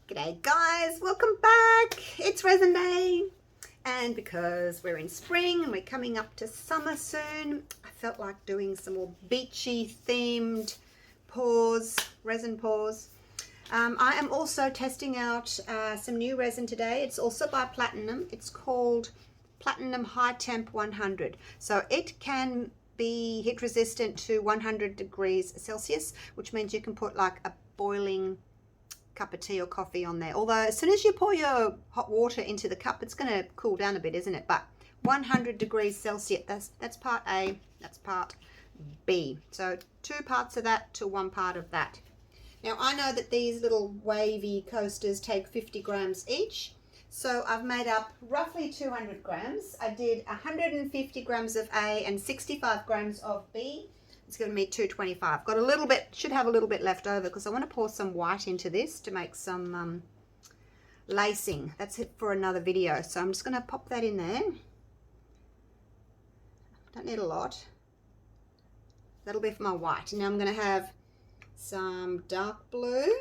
G'day guys, welcome back. It's Resin Day, and because we're in spring and we're coming up to summer soon, I felt like doing some more beachy themed pours, resin pours. I am also testing out some new resin today. It's also by Platinum. It's called Platinum High Temp 100. So it can be heat resistant to 100 degrees Celsius, which means you can put like a boiling cup of tea or coffee on there. Although as soon as you pour your hot water into the cup, it's going to cool down a bit, isn't it? But 100 degrees Celsius, that's part A, that's part B. So 2 parts of that to 1 part of that. Now I know that these little wavy coasters take 50 grams each. So I've made up roughly 200 grams. I did 150 grams of A and 65 grams of B. It's given me 225. Got a little bit, should have a little bit left over because I want to pour some white into this to make some lacing. That's it for another video. So I'm just going to pop that in there. Don't need a lot. That'll be for my white. Now I'm going to have some dark blue,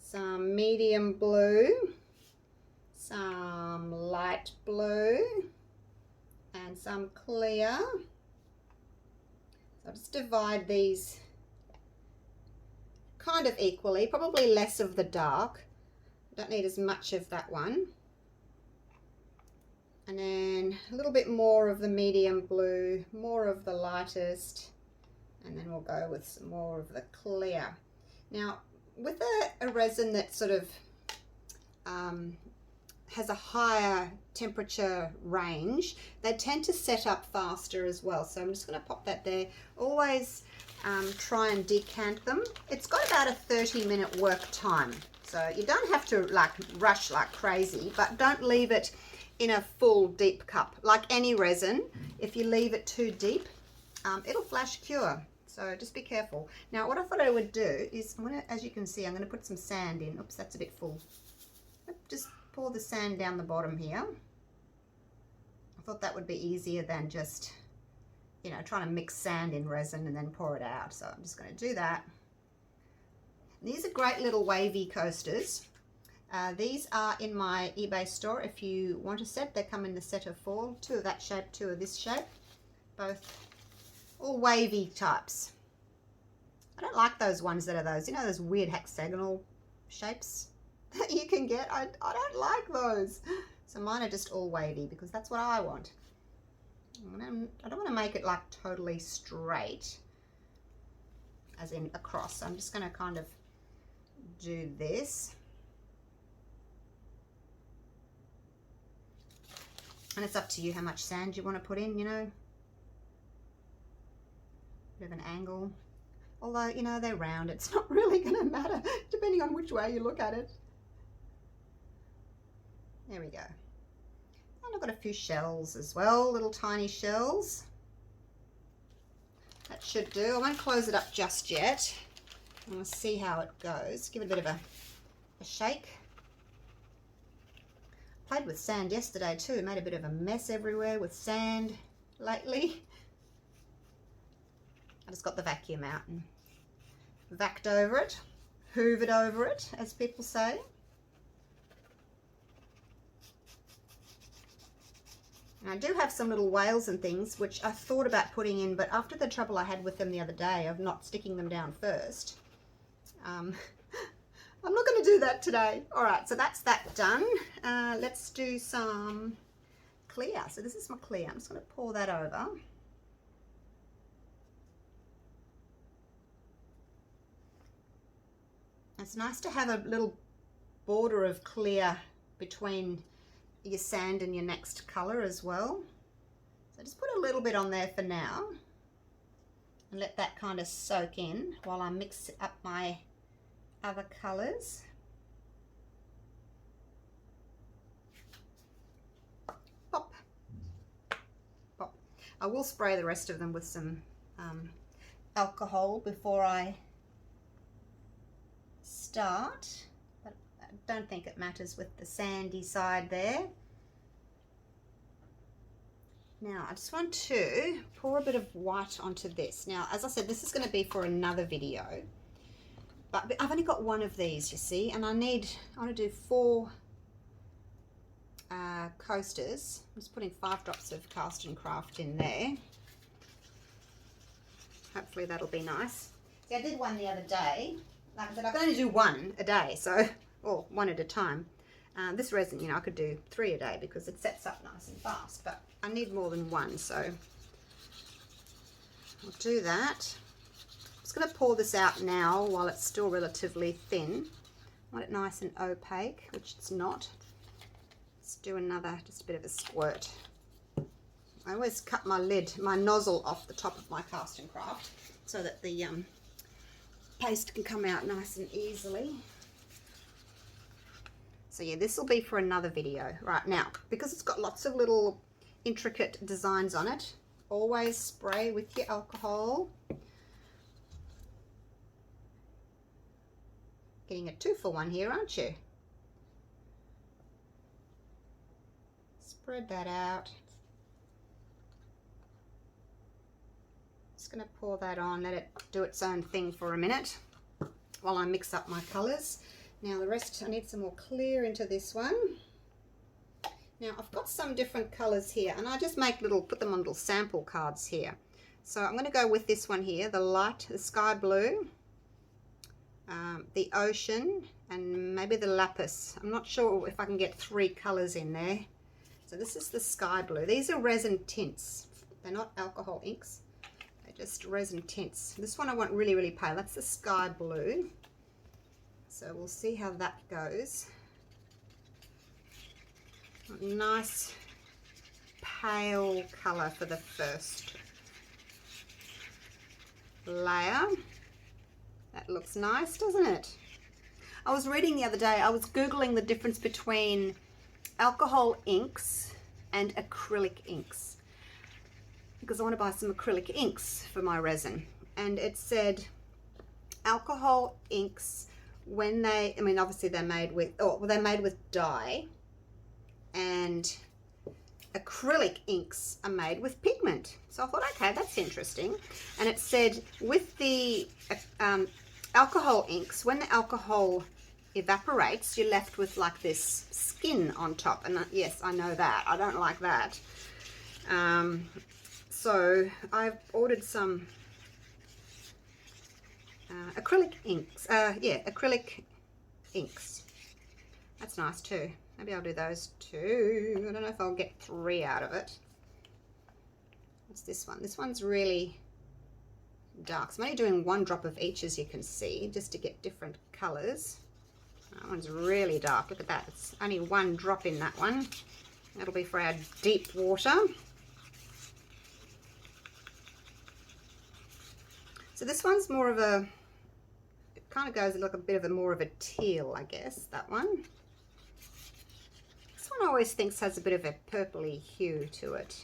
some medium blue, some light blue, and some clear. I'll just divide these kind of equally, probably less of the dark. Don't need as much of that one. And then a little bit more of the medium blue, more of the lightest, and then we'll go with some more of the clear. Now, with a resin that sort of has a higher temperature range, they tend to set up faster as well. So I'm just going to pop that there. Always try and decant them. It's got about a 30-minute work time, so you don't have to like rush like crazy, but don't leave it in a full deep cup. Like any resin, if you leave it too deep, it'll flash cure. So just be careful. Now what I thought I would do is, as you can see, I'm going to put some sand in. Oops, that's a bit full. Just pour the sand down the bottom here. I thought that would be easier than just, you know, trying to mix sand in resin and then pour it out. So I'm just going to do that. These are great little wavy coasters. These are in my eBay store. If you want a set, they come in the set of 4. 2 of that shape, 2 of this shape. Both all wavy types. I don't like those ones that are those, you know, those weird hexagonal shapes that you can get. I don't like those. So mine are just all wavy because that's what I want. I don't want to make it like totally straight, as in across. So I'm just going to kind of do this. And it's up to you how much sand you want to put in, you know. Bit of an angle. Although, you know, they're round. It's not really going to matter depending on which way you look at it. There we go. And I've got a few shells as well, little tiny shells. That should do. I won't close it up just yet. I'm going to see how it goes. Give it a bit of a shake. Played with sand yesterday too. Made a bit of a mess everywhere with sand lately. I just got the vacuum out and vacked over it, hoovered over it, as people say. And I do have some little whales and things which I thought about putting in, but after the trouble I had with them the other day of not sticking them down first, I'm not going to do that today. All right, so that's that done. Let's do some clear. So this is my clear. I'm just going to pour that over. It's nice to have a little border of clear between your sand and your next color as well. So just put a little bit on there for now and let that kind of soak in while I mix up my other colors. Pop, pop. I will spray the rest of them with some alcohol before I start, but I don't think it matters with the sandy side there. Now I just want to pour a bit of white onto this. Now, as I said, this is going to be for another video. But I've only got one of these, you see, and I want to do 4 coasters. I'm just putting 5 drops of Cast and Craft in there. Hopefully that'll be nice. See, I did one the other day. Like I said, I can only do 1 a day, so, or 1 at a time. This resin, you know, I could do 3 a day because it sets up nice and fast, but I need more than 1, so I'll do that. I'm just going to pour this out now while it's still relatively thin. I want it nice and opaque, which it's not. Let's do another, just a bit of a squirt. I always cut my lid, my nozzle off the top of my Cast and Craft so that the paste can come out nice and easily. So yeah, this will be for another video. Right now, because it's got lots of little intricate designs on it, always spray with your alcohol. Getting a 2-for-1 here, aren't you? Spread that out. Just going to pour that on, let it do its own thing for a minute while I mix up my colours. Now the rest, I need some more clear into this one. Now I've got some different colours here, and I just make put them on little sample cards here. So I'm going to go with this one here, the sky blue, the ocean, and maybe the lapis. I'm not sure if I can get 3 colours in there. So this is the sky blue. These are resin tints. They're not alcohol inks. They're just resin tints. This one I want really, really pale. That's the sky blue. So we'll see how that goes. Nice pale colour for the first layer. That looks nice, doesn't it? I was reading the other day, I was Googling the difference between alcohol inks and acrylic inks, because I want to buy some acrylic inks for my resin, and it said alcohol inks, when they, I mean obviously they're made with, they're made with dye, and acrylic inks are made with pigment. So I thought, okay, that's interesting. And it said with the alcohol inks, when the alcohol evaporates, you're left with like this skin on top, and yes, I know that, I don't like that. So I've ordered some acrylic inks. Acrylic inks. That's nice too. Maybe I'll do those 2. I don't know if I'll get 3 out of it. What's this one? This one's really dark. So I'm only doing 1 drop of each, as you can see, just to get different colours. That one's really dark. Look at that. It's only 1 drop in that one. That'll be for our deep water. So this one's more of a, it kind of goes like a bit of a more of a teal, I guess, that one. This one I always think has a bit of a purpley hue to it.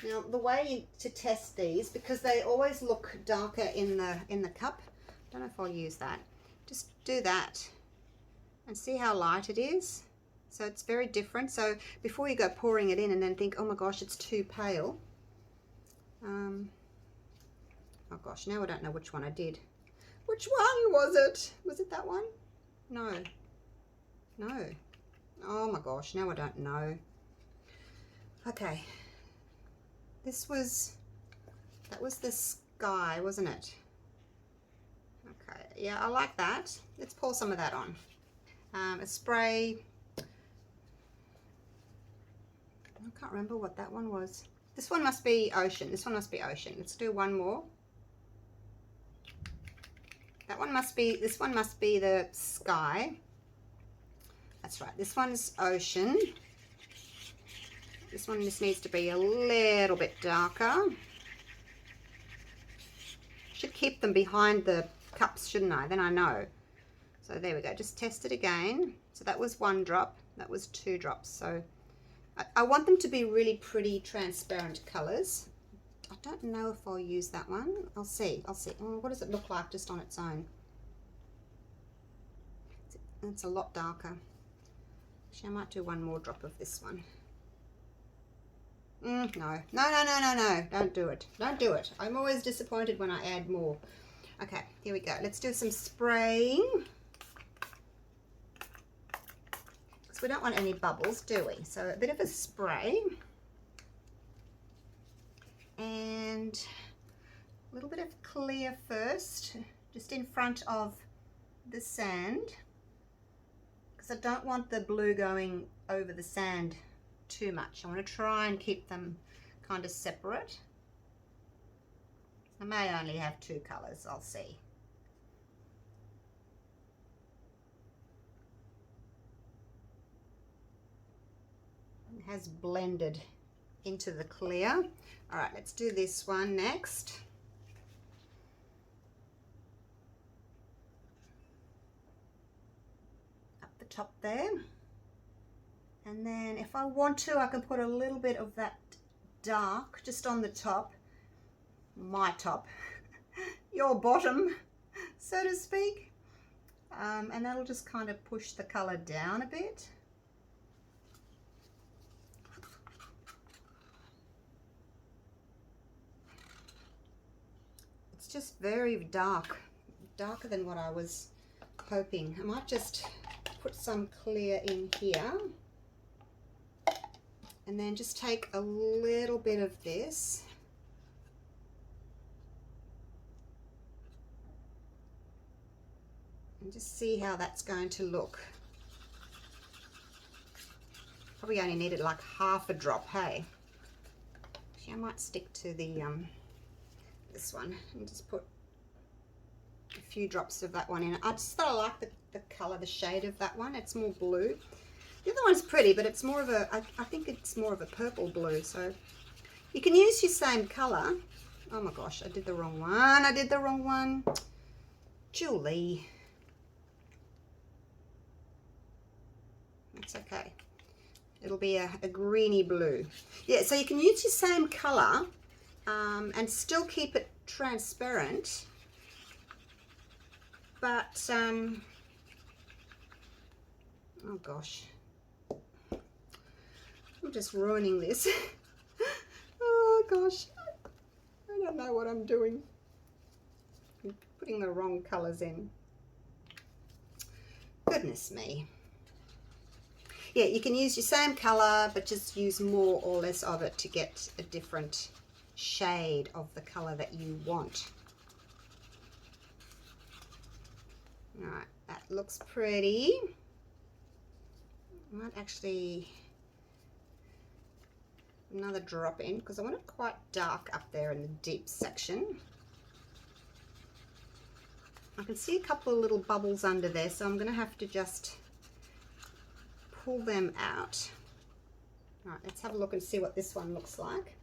Now the way to test these, because they always look darker in the cup, I don't know if I'll use that. Just do that and see how light it is. So it's very different. So before you go pouring it in and then think, oh my gosh, it's too pale. Oh gosh, now I don't know which one I did. Which one was it? Was it that one? No. No. Oh my gosh, now I don't know. Okay. That was the sky, wasn't it? Okay, yeah, I like that. Let's pour some of that on. A spray. I can't remember what that one was. This one must be ocean. This one must be ocean. Let's do 1 more. That one must be, this one must be the sky. That's right. This one's ocean. This one just needs to be a little bit darker. Should keep them behind the cups, shouldn't I? Then I know. So there we go. Just test it again. So that was 1 drop. That was 2 drops. So I want them to be really pretty transparent colours. I don't know if I'll use that one. I'll see. I'll see. Oh, what does it look like just on its own? It's a lot darker. Actually, I might do 1 more drop of this one. No, no, no, no, no, no. Don't do it. Don't do it. I'm always disappointed when I add more. Okay, here we go. Let's do some spraying. Because we don't want any bubbles, do we? So a bit of a spray. And a little bit of clear first, just in front of the sand. Because I don't want the blue going over the sand too much. I want to try and keep them kind of separate. I may only have two colours, I'll see. It has blended into the clear. All right, let's do this one next. Up the top there. And then if I want to, I can put a little bit of that dark just on the top. My top. Your bottom, so to speak. And that'll just kind of push the colour down a bit. It's just very dark, darker than what I was hoping. I might just put some clear in here. And then just take a little bit of this. And just see how that's going to look. Probably only needed like half a drop, hey? Actually, I might stick to the this one and just put a few drops of that one in. I just thought I like the colour, the shade of that one. It's more blue. The other one's pretty, but it's more of a, I think it's more of a purple blue. So you can use your same colour. Oh my gosh, I did the wrong one. I did the wrong one. Julie. That's okay. It'll be a greeny blue. Yeah, so you can use your same colour and still keep it transparent. But, oh gosh. I'm just ruining this. Oh gosh. I don't know what I'm doing. I'm putting the wrong colours in. Goodness me. Yeah, you can use your same colour, but just use more or less of it to get a different shade of the colour that you want. Alright, that looks pretty. I might actually another drop in because I want it quite dark up there in the deep section. I can see a couple of little bubbles under there, so I'm going to have to just pull them out. All right, let's have a look and see what this one looks like.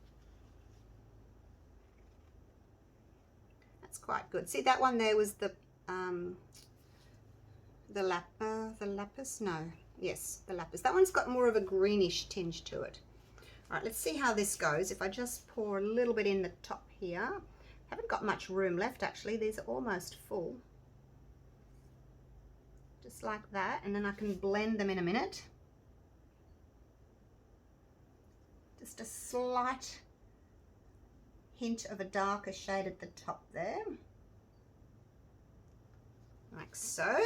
That's quite good. See, that one there was the lapis? No, yes, the lapis. That one's got more of a greenish tinge to it. All right, let's see how this goes. If I just pour a little bit in the top here. Haven't got much room left actually. These are almost full. Just like that, and then I can blend them in a minute. Just a slight hint of a darker shade at the top there. Like so.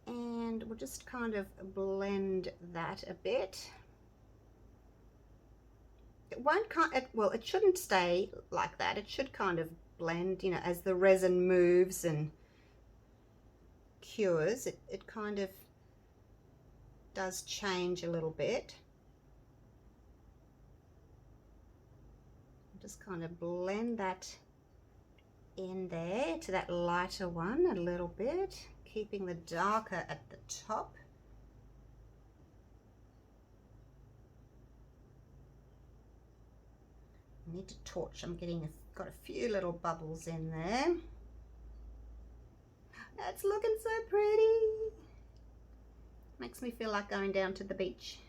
And we'll just kind of blend that a bit. It won't well, it shouldn't stay like that. It should kind of blend, you know, as the resin moves and cures, it kind of does change a little bit. Just kind of blend that in there to that lighter one a little bit, keeping the darker at the top. I need to torch. I'm got a few little bubbles in there. That's looking so pretty. Makes me feel like going down to the beach.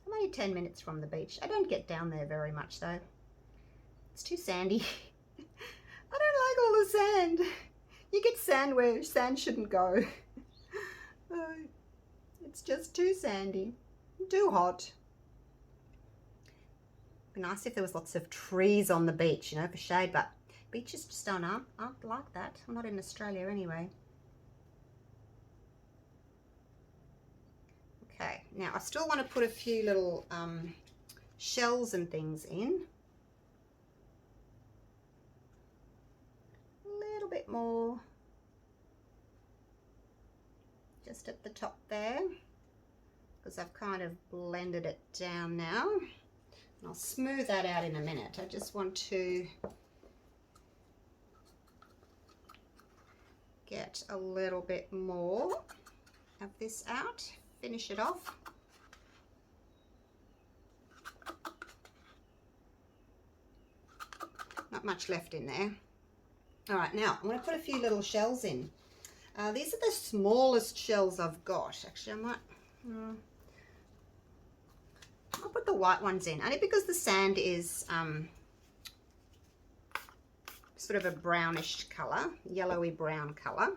I'm only 10 minutes from the beach. I don't get down there very much though. It's too sandy. I don't like all the sand. You get sand where sand shouldn't go. It's just too sandy. Too hot. Be nice if there was lots of trees on the beach, you know, for shade, but beaches just aren't like that. I'm not in Australia anyway. Okay, now I still want to put a few little shells and things in. A little bit more. Just at the top there, because I've kind of blended it down now. I'll smooth that out in a minute. I just want to get a little bit more of this out, finish it off. Not much left in there. All right, now I'm going to put a few little shells in. These are the smallest shells I've got. Actually, I'll put the white ones in, only because the sand is sort of a brownish colour, yellowy brown colour.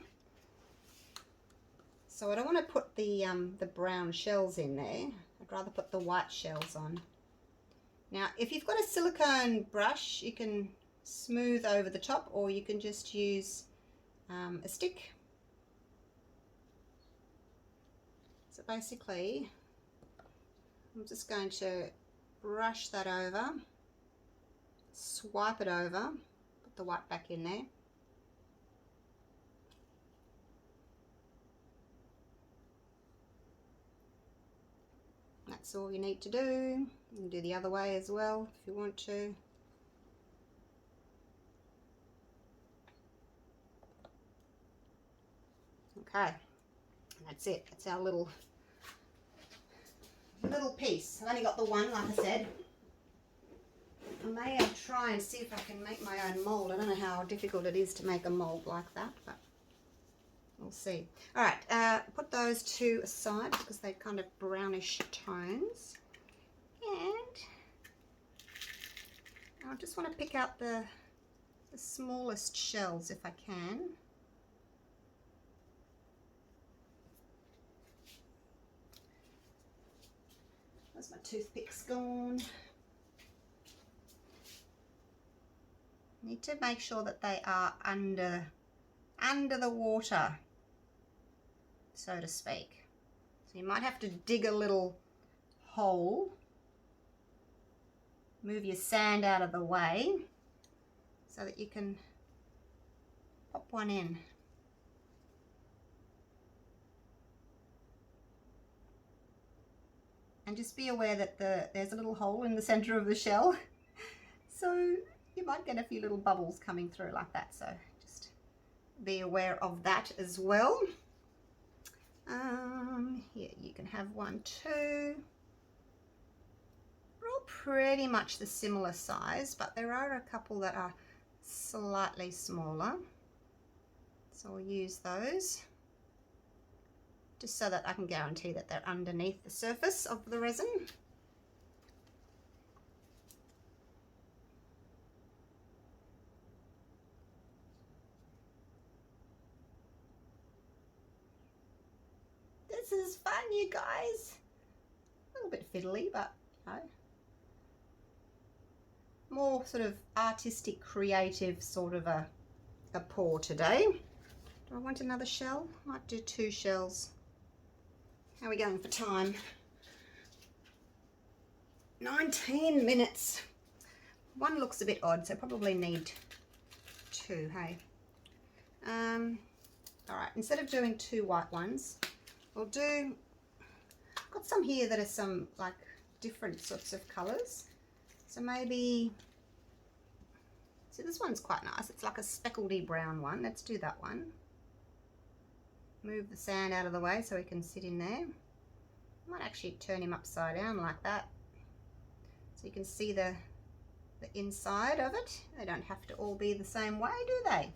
So I don't want to put the brown shells in there. I'd rather put the white shells on. Now, if you've got a silicone brush, you can smooth over the top, or you can just use a stick. So basically, I'm just going to brush that over, swipe it over, put the white back in there. That's all you need to do. You can do the other way as well if you want to. Okay, that's it. That's our little piece. I've only got the one, like I said. I may try and see if I can make my own mould. I don't know how difficult it is to make a mould like that, but we'll see. All right, put those two aside because they're kind of brownish tones. And I just want to pick out the smallest shells if I can. Where's my toothpicks gone? Need to make sure that they are under the water, so to speak. So you might have to dig a little hole, move your sand out of the way so that you can pop one in. And just be aware that there's a little hole in the center of the shell. So you might get a few little bubbles coming through like that. So just be aware of that as well. Here, you can have one too. They're all pretty much the similar size, but there are a couple that are slightly smaller. So I'll use those, just so that I can guarantee that they're underneath the surface of the resin. This is fun, you guys. A little bit fiddly, but you know, more sort of artistic, creative sort of a pour today. Do I want another shell? Might do 2 shells. How are we going for time? 19 minutes. One looks a bit odd, so probably need 2, hey? All right, instead of doing 2 white ones, we'll do, I've got some here that are some like different sorts of colors. So maybe, see, this one's quite nice. It's like a speckledy brown one. Let's do that one. Move the sand out of the way so he can sit in there. I might actually turn him upside down like that, so you can see the inside of it. They don't have to all be the same way, do they?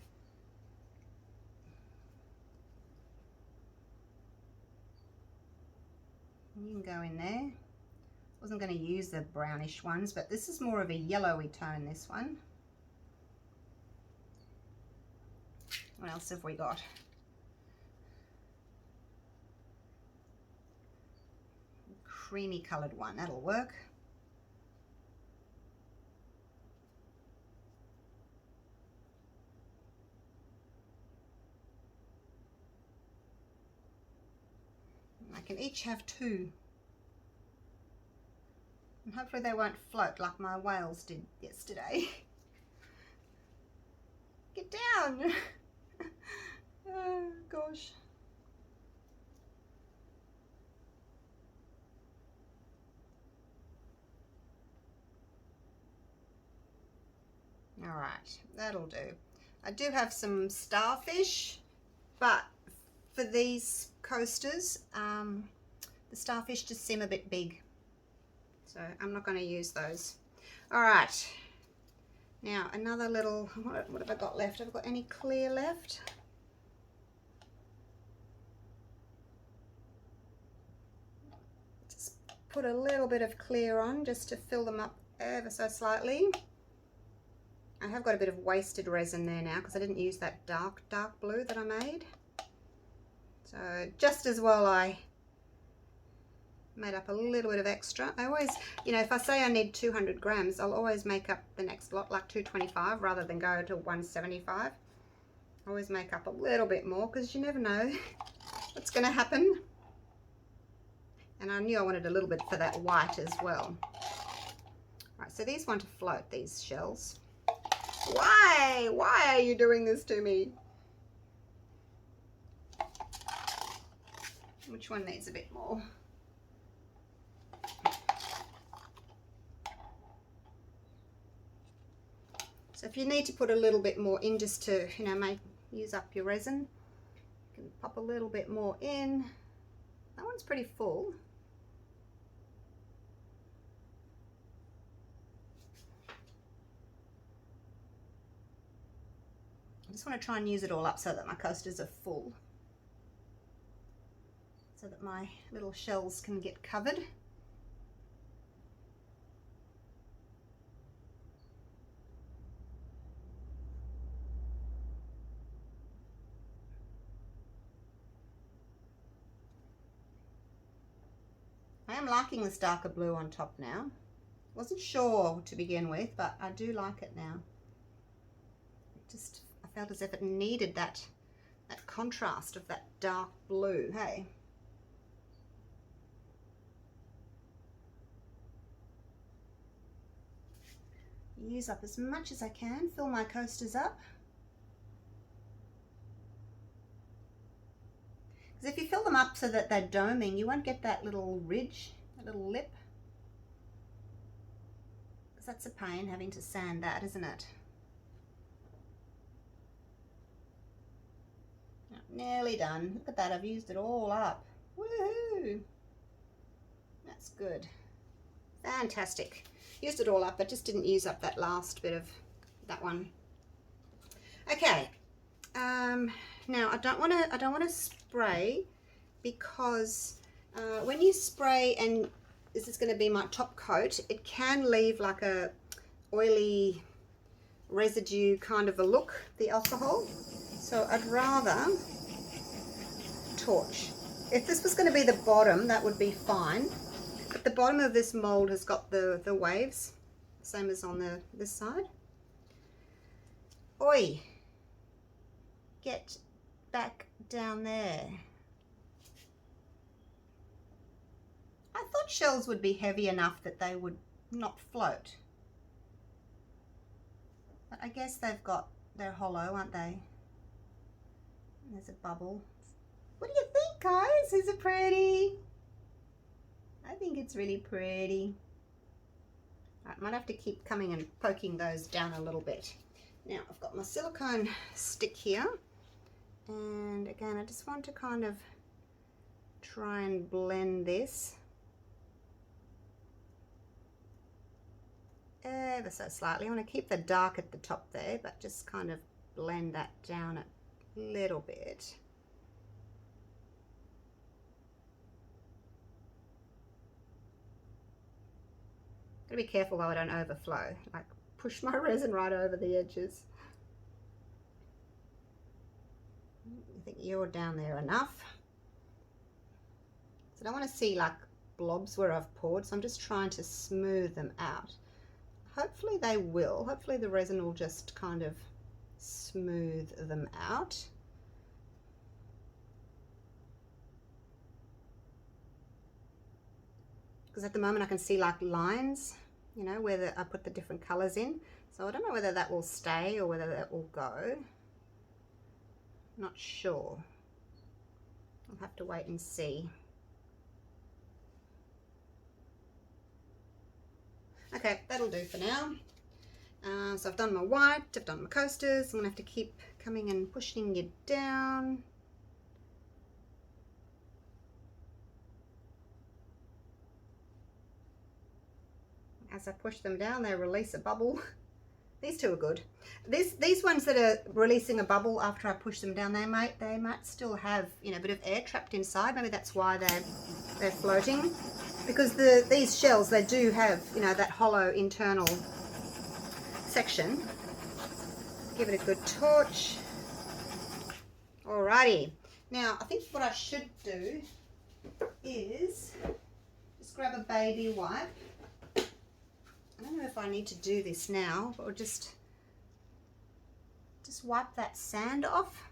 You can go in there. I wasn't going to use the brownish ones, but this is more of a yellowy tone, this one. What else have we got? creamy coloured one. That'll work. I can each have 2. And hopefully they won't float like my whales did yesterday. Get down! Oh gosh. All right, that'll do. I do have some starfish, but for these coasters, the starfish just seem a bit big, so I'm not going to use those. All right, now another little, what have I got left? Have I got any clear left? Just put a little bit of clear on just to fill them up ever so slightly. I have got a bit of wasted resin there now because I didn't use that dark blue that I made. So just as well I made up a little bit of extra. I always, you know, if I say I need 200 grams, I'll always make up the next lot like 225 rather than go to 175. I always make up a little bit more because you never know what's going to happen. And I knew I wanted a little bit for that white as well. Right, so these want to float, these shells. Why? Why are you doing this to me? Which one needs a bit more? So if you need to put a little bit more in just to, you know, use up your resin, you can pop a little bit more in. That one's pretty full. I just want to try and use it all up so that my coasters are full, so that my little shells can get covered. I am liking this darker blue on top now. Wasn't sure to begin with, but I do like it now. I felt as if it needed that contrast of that dark blue, hey? Use up as much as I can, fill my coasters up. Because if you fill them up so that they're doming, you won't get that little ridge, that little lip. Because that's a pain having to sand that, isn't it? Nearly done. Look at that, I've used it all up. Woohoo! That's good. Fantastic. Used it all up, but just didn't use up that last bit of that one. Okay. Now I don't want to spray, because when you spray, and this is going to be my top coat, it can leave like a oily residue kind of a look, the alcohol. So I'd rather torch. If this was going to be the bottom, that would be fine. But the bottom of this mold has got the waves, same as on this side. Oi! Get back down there. I thought shells would be heavy enough that they would not float. But I guess they're hollow, aren't they? There's a bubble. What do you think, guys? Is it pretty? I think it's really pretty. I might have to keep coming and poking those down a little bit. Now I've got my silicone stick here, and again I just want to kind of try and blend this ever so slightly. I want to keep the dark at the top there, but just kind of blend that down a little bit. Gotta be careful though I don't overflow, like push my resin right over the edges. I think you're down there enough. So I don't want to see like blobs where I've poured, so I'm just trying to smooth them out. Hopefully they will. Hopefully the resin will just kind of smooth them out. Because at the moment I can see like lines, you know, where I put the different colors in. So I don't know whether that will stay or whether that will go. Not sure. I'll have to wait and see. Okay, that'll do for now. So I've done my white, I've done my coasters. I'm gonna have to keep coming and pushing it down. As I push them down, they release a bubble. These two are good. These ones that are releasing a bubble after I push them down, they might still have, you know, a bit of air trapped inside. Maybe that's why they're floating. Because these shells, they do have, you know, that hollow internal section. Give it a good torch. Alrighty. Now I think what I should do is just grab a baby wipe. I don't know if I need to do this now, but we'll just wipe that sand off,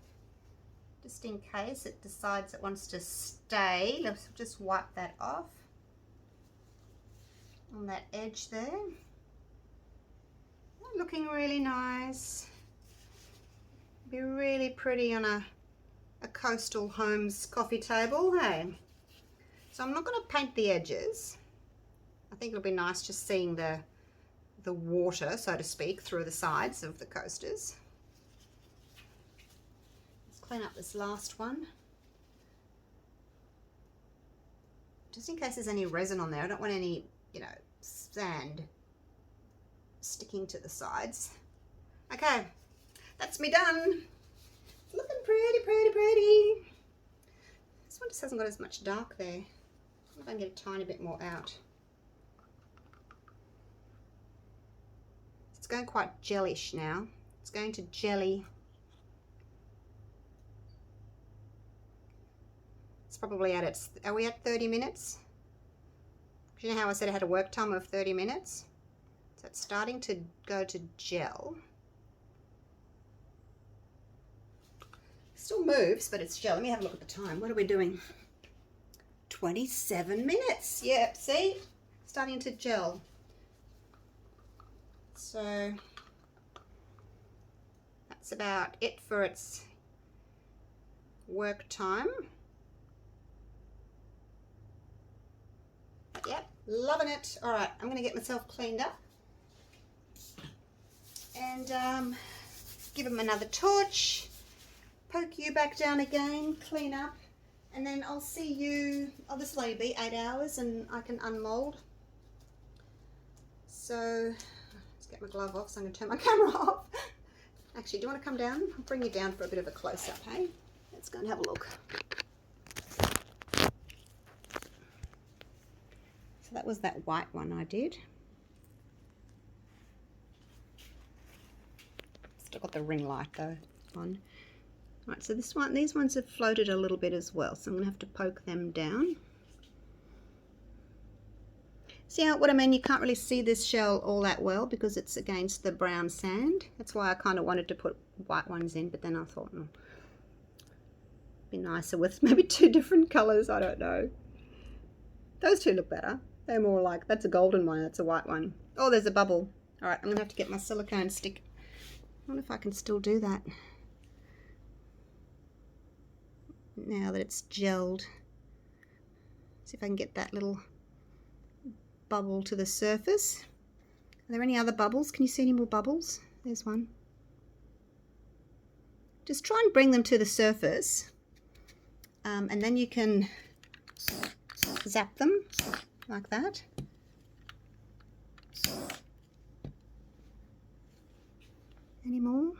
just in case it decides it wants to stay. Let's just wipe that off on that edge there. Looking really nice. Be really pretty on a coastal homes coffee table, hey? So I'm not going to paint the edges. I think it'll be nice just seeing the water, so to speak, through the sides of the coasters. Let's clean up this last one. Just in case there's any resin on there. I don't want any, you know, sand sticking to the sides. Okay, that's me done. It's looking pretty, pretty, pretty. This one just hasn't got as much dark there. If I can get a tiny bit more out. It's going quite jellish now. It's going to jelly. It's probably at its, are we at 30 minutes? You know how I said I had a work time of 30 minutes? So it's starting to go to gel. Still moves, but it's gel. Let me have a look at the time. What are we doing? 27 minutes. Yep, see? Starting to gel. So that's about it for its work time. But yep, loving it. All right, I'm going to get myself cleaned up and give him another torch, poke you back down again, clean up, and then I'll see you. Oh, this will only be 8 hours and I can unmold. So let's get my glove off, so I'm going to turn my camera off. Actually, do you want to come down? I'll bring you down for a bit of a close-up, hey? Let's go and have a look. So that was that white one I did. Still got the ring light though on. Right, so this one, these ones have floated a little bit as well, so I'm going to have to poke them down. See what I mean? You can't really see this shell all that well because it's against the brown sand. That's why I kind of wanted to put white ones in, but then I thought, it'd be nicer with maybe 2 different colours, I don't know. Those two look better. They're more like, that's a golden one, that's a white one. Oh, there's a bubble. All right, I'm going to have to get my silicone stick. I wonder if I can still do that now that it's gelled. See if I can get that little bubble to the surface. Are there any other bubbles? Can you see any more bubbles? There's one. Just try and bring them to the surface, and then you can zap them like that. Any more?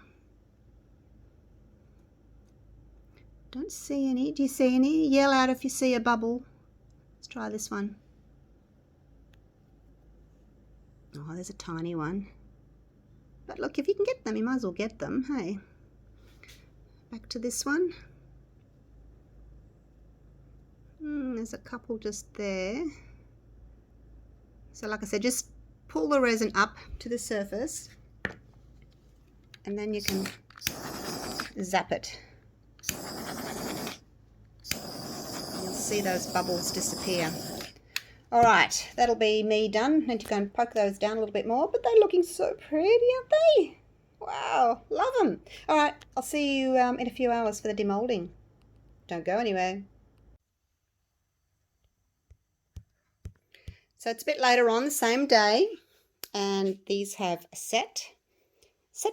Don't see any. Do you see any? Yell out if you see a bubble. Let's try this one. Oh, there's a tiny one. But look, if you can get them, you might as well get them, hey? Back to this one. There's a couple just there. So like I said, just pull the resin up to the surface and then you can zap it. You'll see those bubbles disappear. All right, that'll be me done. Need to go and poke those down a little bit more, but they're looking so pretty, aren't they? Wow, love them. All right, I'll see you in a few hours for the demolding. Don't go anywhere. So it's a bit later on the same day, and these have set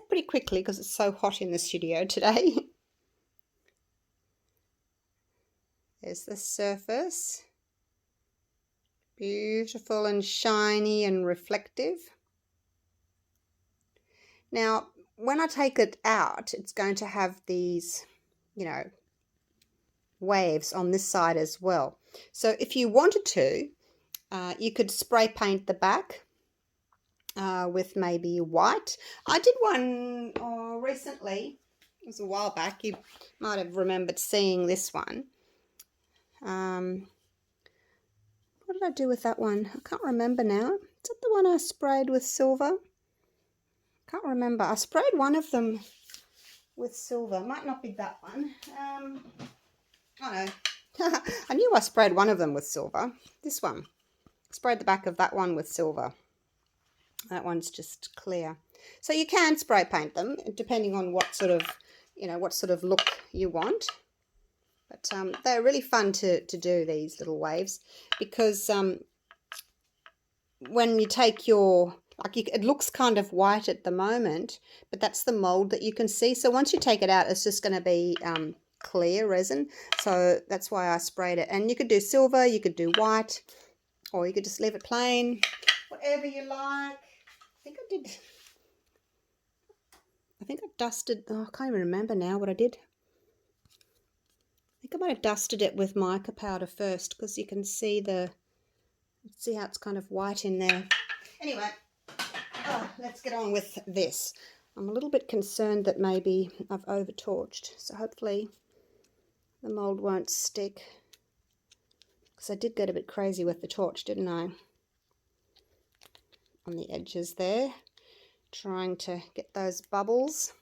pretty quickly because it's so hot in the studio today. There's the surface. Beautiful and shiny and reflective. Now, when I take it out, it's going to have these, you know, waves on this side as well. So if you wanted to, you could spray paint the back with maybe white. I did one recently. It was a while back. You might have remembered seeing this one. What did I do with that one? I can't remember now. Is that the one I sprayed with silver? Can't remember. I sprayed one of them with silver. Might not be that one. Oh no. I knew I sprayed one of them with silver. This one. Sprayed the back of that one with silver. That one's just clear. So you can spray paint them depending on what sort of, you know, what sort of look you want. But they're really fun to do, these little waves, because when you take your, it looks kind of white at the moment, but that's the mold that you can see. So once you take it out, it's just going to be clear resin. So that's why I sprayed it. And you could do silver, you could do white, or you could just leave it plain, whatever you like. I think I dusted, oh, I can't even remember now what I did. I think I might have dusted it with mica powder first, because you can see how it's kind of white in there. Anyway, let's get on with this. I'm a little bit concerned that maybe I've over torched, so hopefully the mold won't stick, because I did get a bit crazy with the torch, didn't I? On the edges there, trying to get those bubbles.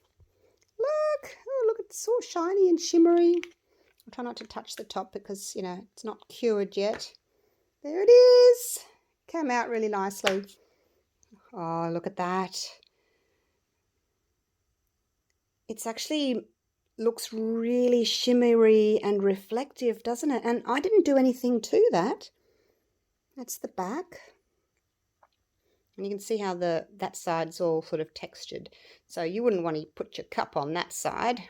Look, oh look, it's so shiny and shimmery. I'll try not to touch the top because, you know, it's not cured yet. There it is. Came out really nicely. Oh, look at that. It's actually looks really shimmery and reflective, doesn't it? And I didn't do anything to that. That's the back. And you can see how that side's all sort of textured. So you wouldn't want to put your cup on that side.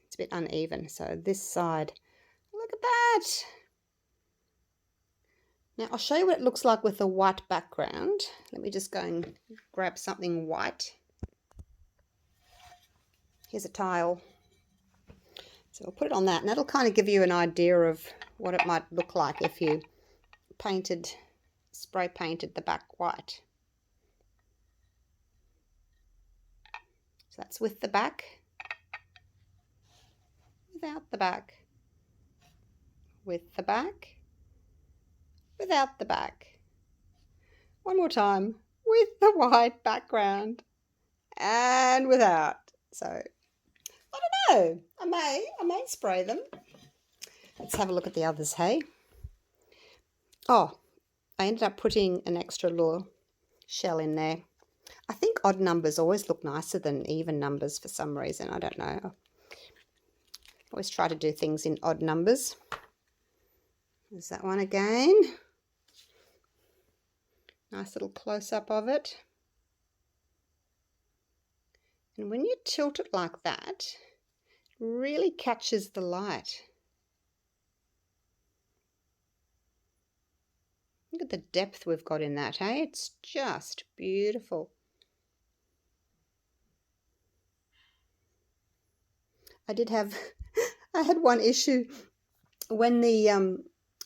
It's a bit uneven. So this side, look at that. Now I'll show you what it looks like with a white background. Let me just go and grab something white. Here's a tile. So I'll put it on that, and that'll kind of give you an idea of what it might look like if you spray painted the back white. So that's with the back, without the back, with the back, without the back. One more time, with the white background and without. So I don't know, I may spray them. Let's have a look at the others, hey? Oh, I ended up putting an extra little shell in there. I think odd numbers always look nicer than even numbers for some reason. I don't know. I always try to do things in odd numbers. There's that one again. Nice little close-up of it. And when you tilt it like that, it really catches the light. Look at the depth we've got in that, hey? It's just beautiful. I had one issue when the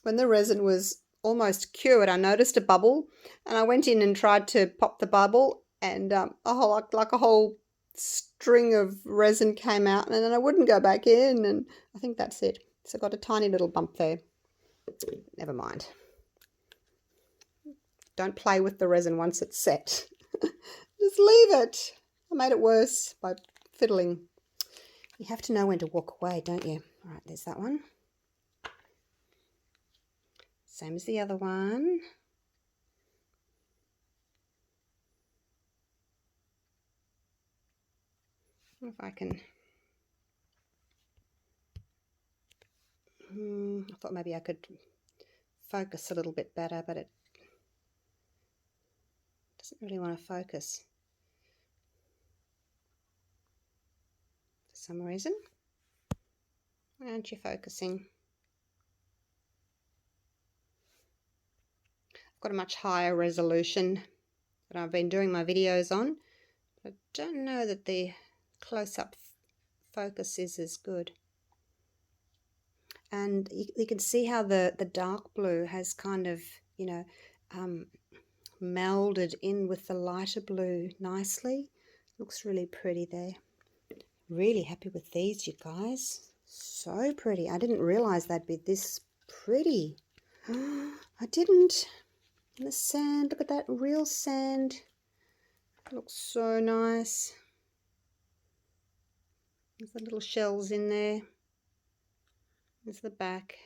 resin was almost cured. I noticed a bubble, and I went in and tried to pop the bubble, and a whole string of resin came out, and then I wouldn't go back in, and I think that's it. So I got a tiny little bump there. Never mind. Don't play with the resin once it's set. Just leave it. I made it worse by fiddling. You have to know when to walk away, don't you? All right, there's that one. Same as the other one. If I can... I thought maybe I could focus a little bit better, but it doesn't really want to focus for some reason. Why aren't you focusing? I've got a much higher resolution that I've been doing my videos on. I don't know that the close-up focus is as good. And you can see how the dark blue has kind of, you know, melded in with the lighter blue nicely. Looks really pretty there. Really happy with these, you guys. So pretty. I didn't realize they'd be this pretty. I didn't. And the sand, look at that real sand. Looks so nice. There's the little shells in there. There's the back.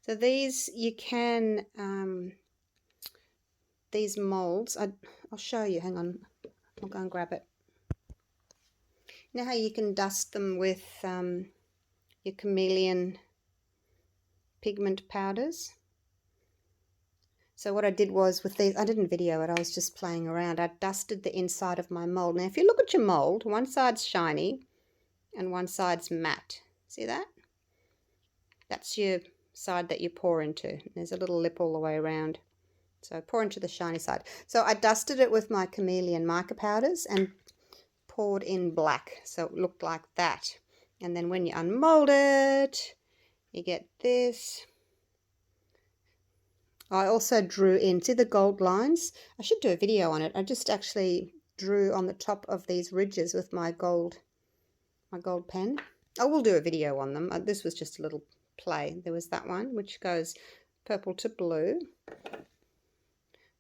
So these you can, these molds, I'll show you, hang on, I'll go and grab it. You know how you can dust them with your chameleon pigment powders? So what I did was with these, I didn't video it, I was just playing around. I dusted the inside of my mold. Now if you look at your mold, one side's shiny and one side's matte. See that? That's your side that you pour into. There's a little lip all the way around. So pour into the shiny side. So I dusted it with my chameleon mica powders and poured in black. So it looked like that. And then when you unmold it, you get this. I also drew in, see the gold lines? I should do a video on it. I just actually drew on the top of these ridges with my gold pen. I will do a video on them. This was just a little play. There was that one, which goes purple to blue.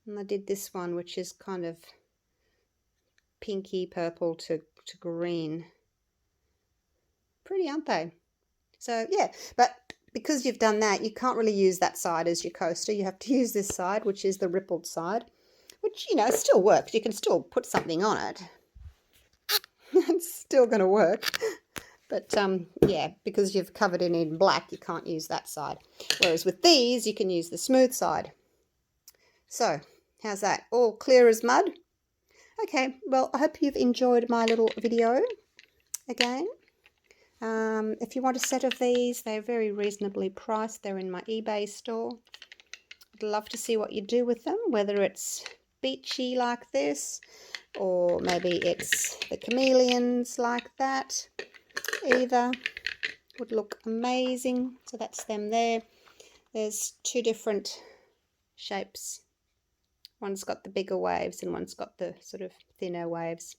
And I did this one, which is kind of pinky purple to green. Pretty, aren't they? So, yeah, but because you've done that, you can't really use that side as your coaster. You have to use this side, which is the rippled side, which, you know, still works. You can still put something on it. It's still going to work. But, yeah, because you've covered it in black, you can't use that side. Whereas with these, you can use the smooth side. So, how's that? All clear as mud? Okay, well, I hope you've enjoyed my little video again. If you want a set of these, they're very reasonably priced. They're in my eBay store. I'd love to see what you do with them, whether it's beachy like this, or maybe it's the chameleons like that. Either would look amazing. So that's them there. There's two different shapes. One's got the bigger waves and one's got the sort of thinner waves.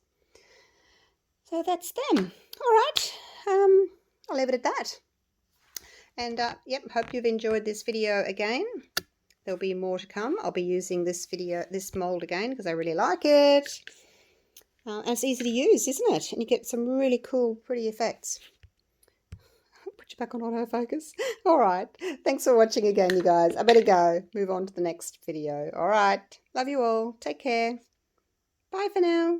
So that's them. All right. I'll leave it at that. And yep, hope you've enjoyed this video again. There'll be more to come. I'll be using this mold again because I really like it. And it's easy to use, isn't it? And you get some really cool, pretty effects. I'll put you back on autofocus. All right. Thanks for watching again, you guys. I better go. Move on to the next video. All right. Love you all. Take care. Bye for now.